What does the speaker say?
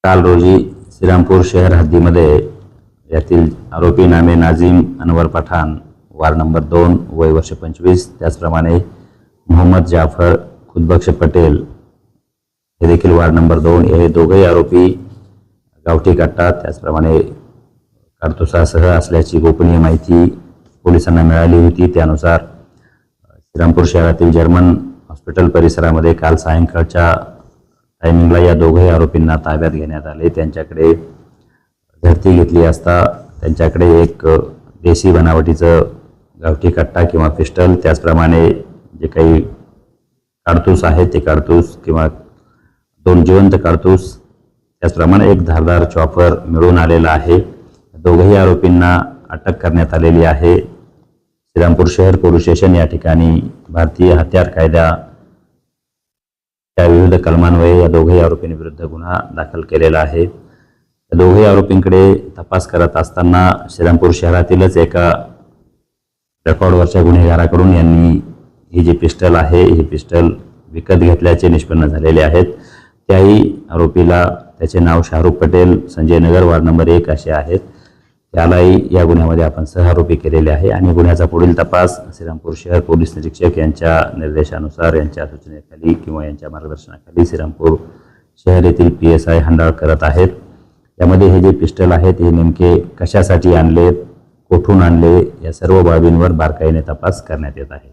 काल रोजी श्रीरामपूर शहर हद्दीमध्ये यातील आरोपी नामे नाझीम अनवर पठाण वार्ड नंबर 2 वय वर्ष 25, त्याचप्रमाणे मोहम्मद जाफर खुदबख्श पटेल हे देखील वार्ड नंबर 2 हे दोघेही आरोपी गावठी कट्टा त्याचप्रमाणे कारतुसासह असल्याची गोपनीय माहिती पोलिसांना मिळाली होती। त्यानुसार श्रीरामपूर शहरातील जर्मन हॉस्पिटल परिसरामध्ये काल सायंकाळच्या टायमिंगला या दोघेही आरोपींना ताब्यात घेण्यात आले। त्यांच्याकडे झडती घेतली असता त्यांच्याकडे एक देशी बनावटीचं गावठी कट्टा किंवा पिस्टल, त्याचप्रमाणे जे काही कारतूस आहेत ते कारतूस किंवा 2 जिवंत कारतूस, त्याचप्रमाणे एक धारदार चॉपर मिळून आलेला आहे। दोघेही आरोपींना अटक करण्यात आलेली आहे। श्रीरामपूर शहर पोलीस स्टेशन या ठिकाणी भारतीय हत्यार कायद्याच्या विविध कलमान्वये या दोघेही आरोपींविरुद्ध गुन्हा दाखल केलेला आहे। या दोघेही आरोपींकडे तपास करत असताना श्रीरामपूर शहरातीलच एका रेकॉर्डवरच्या गुन्हेगाराकडून यांनी ही जी पिस्टल आहे ही पिस्टल विकत घेतल्याचे निष्पन्न झालेले आहेत। त्याही आरोपीला त्याचे नाव शाहरुख पटेल, संजय नगर वार्ड नंबर 1 असे आहेत। त्यालाही या गुन्ह्यामध्ये आपण सहआरोपी केलेले आहे आणि गुन्ह्याचा पुढील तपास श्रीरामपूर शहर पोलीस निरीक्षक यांच्या निर्देशानुसार, यांच्या सूचनेखाली किंवा यांच्या मार्गदर्शनाखाली श्रीरामपूर शहर येथील PSI हंडाळ करत आहेत। यामध्ये हे जे पिस्टल आहेत हे नेमके कशासाठी आणले, कुठून आणले, या सर्व बाबींवर बारकाईने तपास करण्यात येत आहे।